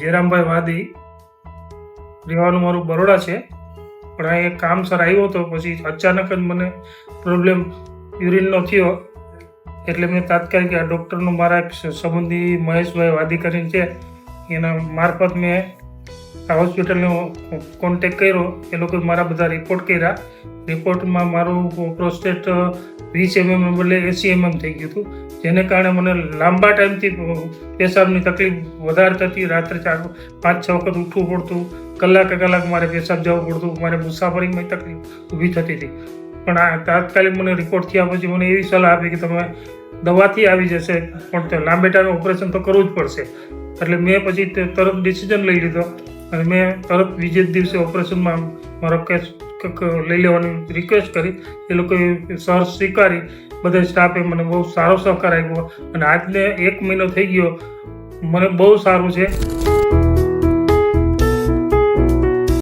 જયરામભાઈ વાદી, રહેવાનું મારું બરોડા છે, પણ અહીંયા કામસર આવ્યો હતો. પછી અચાનક જ મને પ્રોબ્લેમ યુરિનનો થયો, એટલે મેં તાત્કાલિક આ ડૉક્ટરનો મારા એક સંબંધી મહેશભાઈ વાદી કરીને છે, એના મારફત મેં આ હોસ્પિટલનો કોન્ટેક કર્યો. એ લોકોએ મારા બધા રિપોર્ટ કર્યા. રિપોર્ટમાં મારું પ્રોસ્ટેટ 20 mm બદલે 80 mm થઈ ગયું હતું, જેને કારણે મને લાંબા ટાઈમથી પેશાબની તકલીફ વધારે થતી. રાત્રે 5-6 વખત ઉઠવું પડતું, કલાક મારે પેશાબ જવું પડતું, મારે મુસાફરીમાં તકલીફ ઊભી થતી હતી. પણ આ તાત્કાલિક મને રિપોર્ટ થયા પછી મને એવી સલાહ આપી કે તમે દવાથી આવી જશે, પણ લાંબે ટાઈમે ઓપરેશન તો કરવું જ પડશે. એટલે મેં પછી તરત ડિસિઝન લઈ લીધો અને મેં તરત બીજે જ દિવસે ઓપરેશનમાં મારો કેસ લઈ લેવાની રિક્વેસ્ટ કરી. એ લોકોએ સર સ્વીકારી. બધા સ્ટાફે મને બહુ સારો સહકાર આપ્યો અને આજને 1 મહિનો થઈ ગયો, મને બહુ સારું છે.